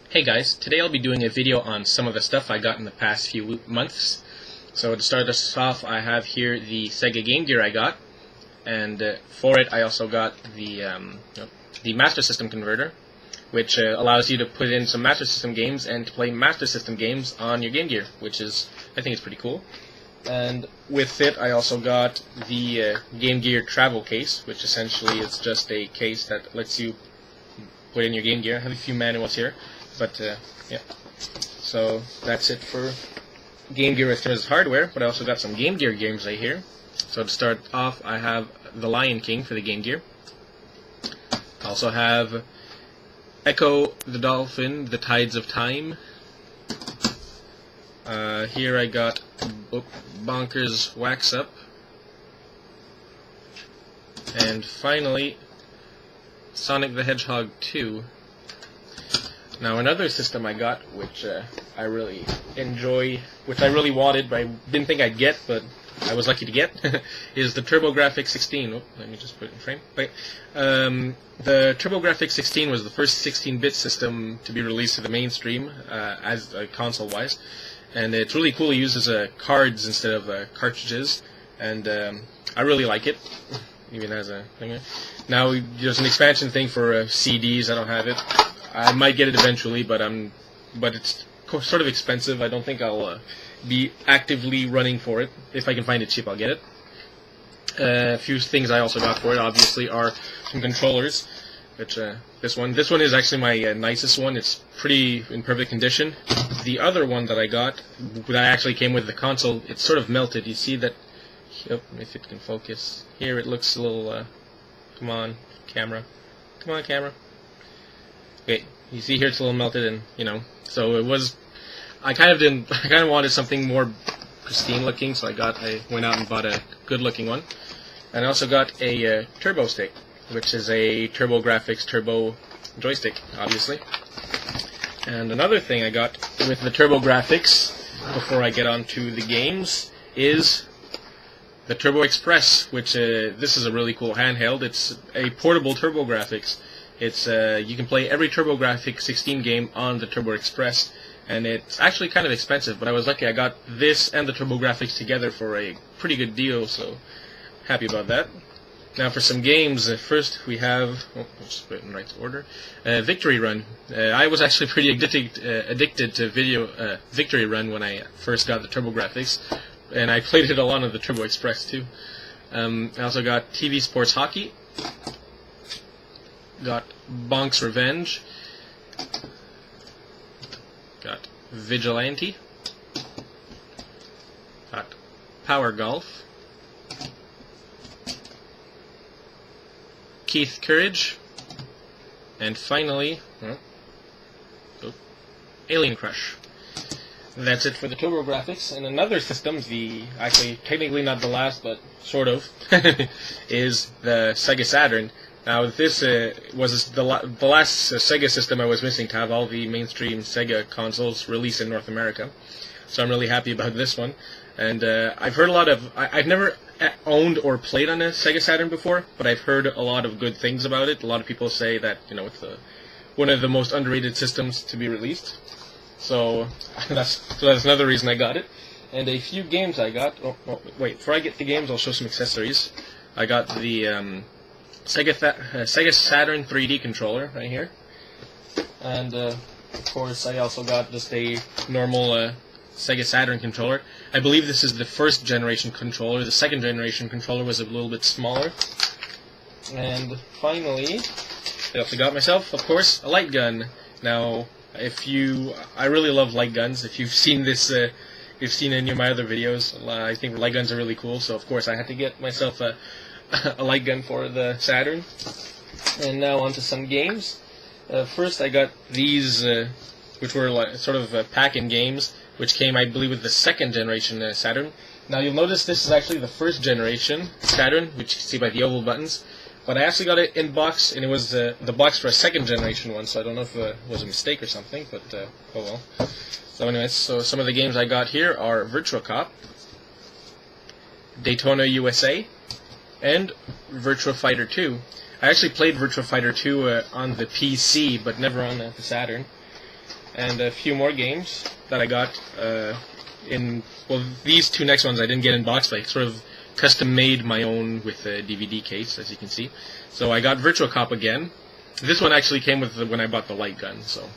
Hey guys, today I'll be doing a video on some of the stuff I got in the past few months. So to start us off, I have here the Sega Game Gear I got, and for it I also got the Master System converter, which allows you to put in some Master System games and to play Master System games on your Game Gear, which is, I think, is pretty cool. And with it I also got the Game Gear travel case, which essentially is just a case that lets you put in your Game Gear. I have a few manuals here. But, yeah. So, that's it for Game Gear as far as hardware, but I also got some Game Gear games right here. So to start off, I have The Lion King for the Game Gear. I also have Ecco the Dolphin, The Tides of Time. Here I got Bonkers Wax Up. And finally, Sonic the Hedgehog 2. Now another system I got, which I really enjoy, which I really wanted, but I didn't think I'd get, but I was lucky to get, is the TurboGrafx 16. Oh, let me just put it in frame. Okay. The TurboGrafx 16 was the first 16-bit system to be released to the mainstream, as console-wise, and it's really cool. It uses cards instead of cartridges, and I really like it. Even has a thing. Now there's an expansion thing for CDs. I don't have it. I might get it eventually, but it's sort of expensive. I don't think I'll be actively running for it. If I can find it cheap, I'll get it. A few things I also got for it, obviously, are some controllers. Which this one is actually my nicest one. It's pretty in perfect condition. The other one that I got, that actually came with the console, it's sort of melted. You see that? Yep, if it can focus. Here it looks a little. Come on, camera. Come on, camera. Okay, you see here it's a little melted, and so it was. I kind of wanted something more pristine looking, so I went out and bought a good looking one, and I also got a turbo stick, which is a TurboGrafx turbo joystick, obviously. And another thing I got with the TurboGrafx, before I get on to the games, is the Turbo Express, which this is a really cool handheld. It's a portable TurboGrafx. It's you can play every TurboGrafx 16 game on the Turbo Express, and it's actually kind of expensive, but I was lucky I got this and the TurboGrafx together for a pretty good deal, so happy about that. Now for some games, first we have, I'll just put it in the right order, Victory Run. I was actually pretty addicted to Victory Run when I first got the TurboGrafx, and I played it a lot on the Turbo Express too. I also got TV Sports Hockey. Got Bonk's Revenge. Got Vigilante. Got Power Golf. Keith Courage. And finally, Alien Crush. That's it for the TurboGrafx. And another system, actually technically not the last, but sort of, is the Sega Saturn. Now this was the last Sega system I was missing to have all the mainstream Sega consoles released in North America. So I'm really happy about this one. And I've heard a lot of... I've never owned or played on a Sega Saturn before, but I've heard a lot of good things about it. A lot of people say that it's one of the most underrated systems to be released. So that's another reason I got it. And a few games I got... wait, before I get the games, I'll show some accessories. I got the... Sega Saturn 3D controller right here, and of course I also got just a normal Sega Saturn controller. I believe this is the first generation controller. The second generation controller was a little bit smaller. And finally, I also got myself, of course, a light gun. Now, I really love light guns. If you've seen this, if you've seen any of my other videos, I think light guns are really cool. So of course I had to get myself a light gun for the Saturn. And now on to some games. First I got these, which were sort of pack-in games, which came, I believe, with the second generation Saturn. Now you'll notice this is actually the first generation Saturn, which you can see by the oval buttons. But I actually got it in box, and it was the box for a second generation one, so I don't know if it was a mistake or something, but oh well. So anyways, some of the games I got here are Virtua Cop, Daytona USA, and Virtua Fighter 2. I actually played Virtua Fighter 2 on the PC, but never on the Saturn. and a few more games that I got these two next ones I didn't get in box, but I sort of custom made my own with a DVD case, as you can see. So I got Virtua Cop again. This one actually came with when I bought the light gun, so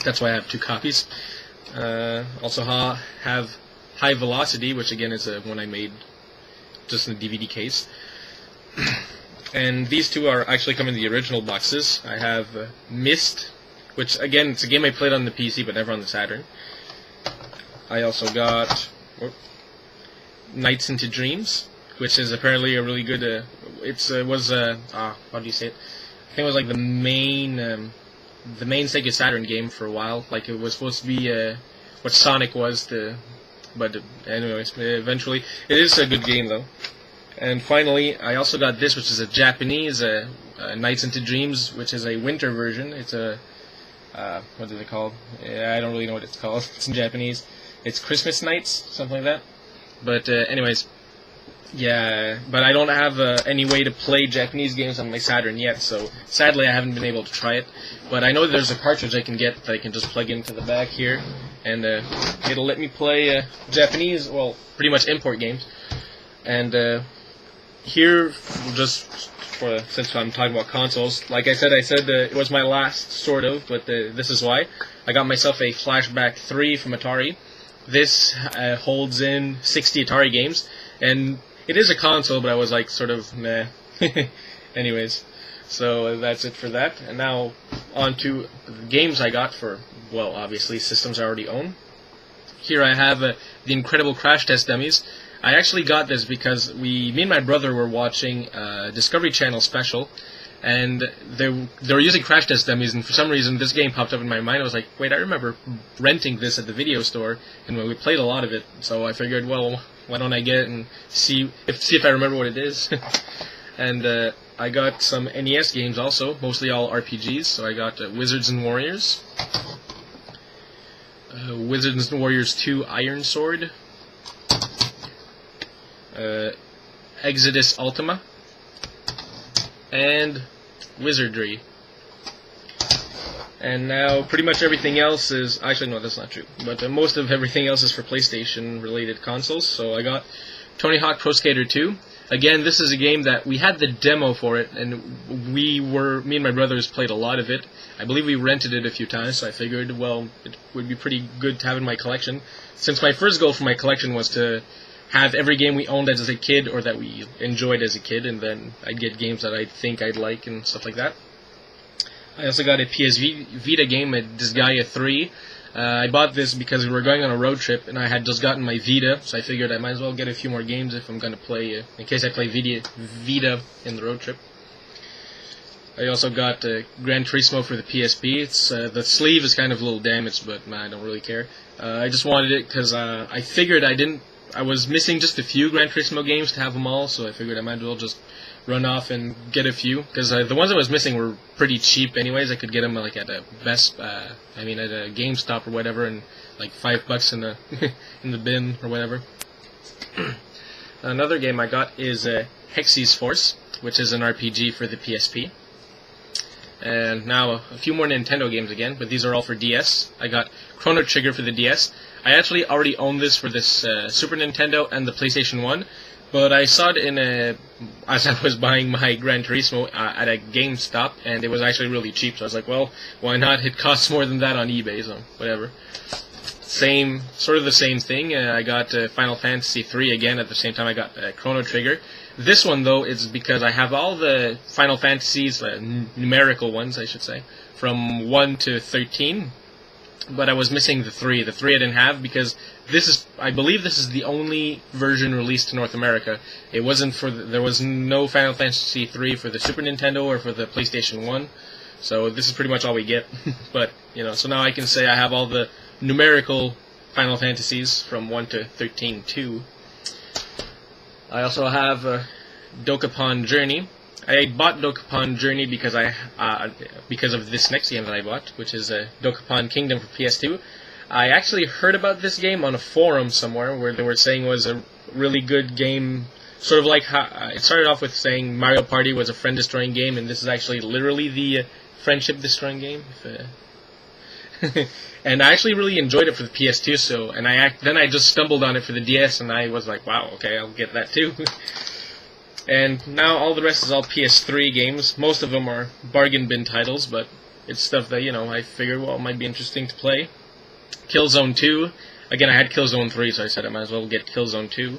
that's why I have 2 copies. Also have High Velocity, which again is one I made just in the DVD case. And these two are actually come in the original boxes. I have Myst, which again it's a game I played on the PC but never on the Saturn. I also got Nights into Dreams, which is apparently a really good. How do you say it? I think it was like the main Sega Saturn game for a while. Like it was supposed to be what Sonic was but anyways, eventually it is a good game though. And finally, I also got this, which is a Japanese Nights into Dreams, which is a winter version. It's a what is it called? I don't really know what it's called. It's in Japanese. It's Christmas Nights, something like that. But anyways, yeah. But I don't have any way to play Japanese games on my Saturn yet, so sadly I haven't been able to try it. But I know there's a cartridge I can get that I can just plug into the back here, and it'll let me play Japanese, well, pretty much import games. And here, just since I'm talking about consoles, like I said it was my last, sort of, but this is why. I got myself a Flashback 3 from Atari. This holds in 60 Atari games, and it is a console, but I was like, sort of, meh. Anyways, so that's it for that. And now, on to the games I got for, well, obviously, systems I already own. Here I have the Incredible Crash Test Dummies. I actually got this because me and my brother were watching a Discovery Channel special, and they were using Crash Test Dummies, and for some reason this game popped up in my mind. I was like, wait, I remember renting this at the video store, and we played a lot of it, so I figured, well, why don't I get it and see if I remember what it is. And I got some NES games also, mostly all RPGs, so I got Wizards and Warriors, Wizards and Warriors 2 Iron Sword, Exodus Ultima, and Wizardry. And now pretty much everything else is, actually no, that's not true, but most of everything else is for PlayStation related consoles. So I got Tony Hawk Pro Skater 2. Again, this is a game that we had the demo for it, and me and my brothers played a lot of it. I believe we rented it a few times, so I figured, well, it would be pretty good to have in my collection, since my first goal for my collection was to have every game we owned as a kid, or that we enjoyed as a kid, and then I'd get games that I think I'd like and stuff like that. I also got a PS Vita game, a Disgaea 3. I bought this because we were going on a road trip, and I had just gotten my Vita, so I figured I might as well get a few more games if I'm going to play, in case I play Vita in the road trip. I also got Gran Turismo for the PSP. It's the sleeve is kind of a little damaged, but I don't really care. I just wanted it because I figured I was missing just a few Gran Turismo games to have them all, so I figured I might as well just run off and get a few, because the ones I was missing were pretty cheap anyways. I could get them like at a at a GameStop or whatever, and like $5 in the in the bin or whatever. Another game I got is Hexy's Force, which is an RPG for the PSP. And now a few more Nintendo games again, but these are all for DS. I got Chrono Trigger for the DS. I actually already own this for this Super Nintendo and the PlayStation 1, but I saw it as I was buying my Gran Turismo at a GameStop, and it was actually really cheap, so I was like, well, why not? It costs more than that on eBay, so whatever. Sort of the same thing. I got Final Fantasy 3 again at the same time I got Chrono Trigger. This one, though, is because I have all the Final Fantasies, numerical ones, I should say, from 1 to 13, but I was missing the 3. The 3 I didn't have because I believe this is the only version released in North America. It wasn't there was no Final Fantasy 3 for the Super Nintendo or for the PlayStation 1, so this is pretty much all we get. But, so now I can say I have all the numerical Final Fantasies from 1 to 13 too. I also have Dokapon Journey. I bought Dokapon Journey because of this next game that I bought, which is Dokapon Kingdom for PS2. I actually heard about this game on a forum somewhere where they were saying it was a really good game, sort of like how it started off with saying Mario Party was a friend-destroying game, and this is actually literally the friendship-destroying game. And I actually really enjoyed it for the PS2. So, and then I just stumbled on it for the DS, and I was like, wow, okay, I'll get that too. And now all the rest is all PS3 games. Most of them are bargain bin titles, but it's stuff that, you know, I figured, well, it might be interesting to play. Killzone 2. Again, I had Killzone 3, so I said I might as well get Killzone 2.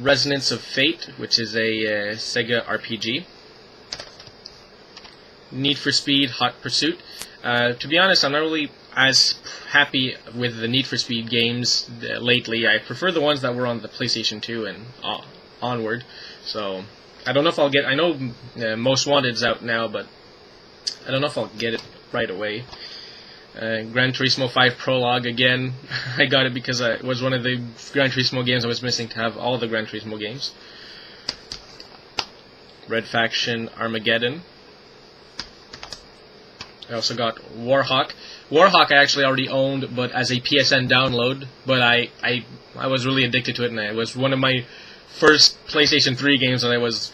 Resonance of Fate, which is a Sega RPG. Need for Speed Hot Pursuit. To be honest, I'm not really as happy with the Need for Speed games lately. I prefer the ones that were on the PlayStation 2 and onward. So, I don't know if I'll get... I know Most Wanted's out now, but I don't know if I'll get it right away. Gran Turismo 5 Prologue, again. I got it because it was one of the Gran Turismo games I was missing to have all the Gran Turismo games. Red Faction Armageddon. I also got Warhawk. Warhawk I actually already owned, but as a PSN download. But I was really addicted to it, and it was one of my first PlayStation 3 games that I was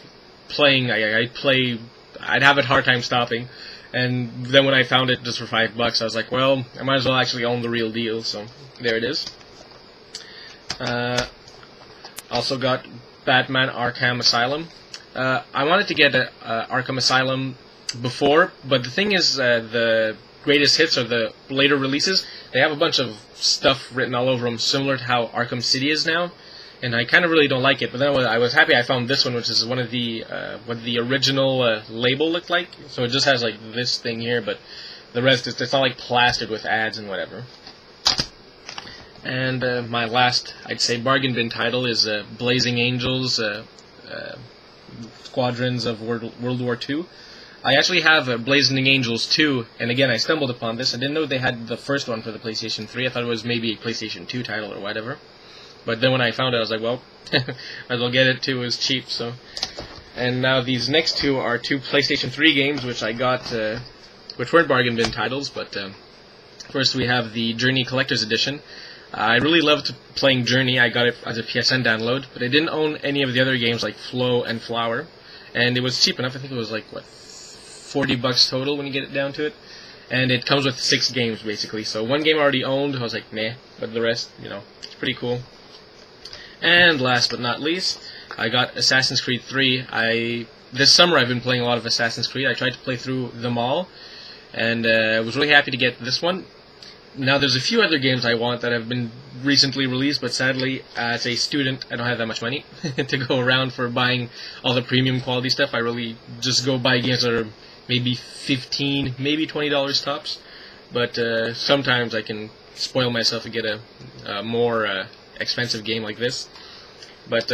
playing. I'd have a hard time stopping. And then when I found it just for $5, I was like, well, I might as well actually own the real deal. So there it is. Also got Batman Arkham Asylum. I wanted to get Arkham Asylum before, but the thing is, the greatest hits or the later releases, they have a bunch of stuff written all over them, similar to how Arkham City is now, and I kind of really don't like it. But then I was happy I found this one, which is one of the what the original label looked like. So it just has like this thing here, but the rest is, it's all like plastered with ads and whatever. And my last, I'd say, bargain bin title is Blazing Angels, Squadrons of World War II. I actually have Blazing Angels 2, and again, I stumbled upon this. I didn't know they had the first one for the PlayStation 3. I thought it was maybe a PlayStation 2 title or whatever. But then when I found it, I was like, well, might as well get it too. It was cheap, so. And now these next two are two PlayStation 3 games, which I got, which weren't bargain bin titles, but first we have the Journey Collector's Edition. I really loved playing Journey. I got it as a PSN download, but I didn't own any of the other games like Flow and Flower. And it was cheap enough. I think it was like, what, $40 total when you get it down to it. And it comes with 6 games, basically. So one game I already owned, I was like, meh. But the rest, you know, it's pretty cool. And last but not least, I got Assassin's Creed 3. This summer I've been playing a lot of Assassin's Creed. I tried to play through them all, and I was really happy to get this one. Now there's a few other games I want that have been recently released, but sadly, as a student, I don't have that much money to go around for buying all the premium quality stuff. I really just go buy games that are maybe $15, maybe $20 tops. But sometimes I can spoil myself and get a more expensive game like this. But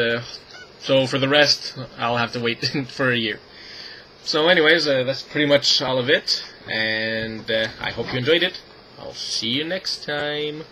so for the rest, I'll have to wait for a year. So anyways, that's pretty much all of it, and I hope you enjoyed it. I'll see you next time.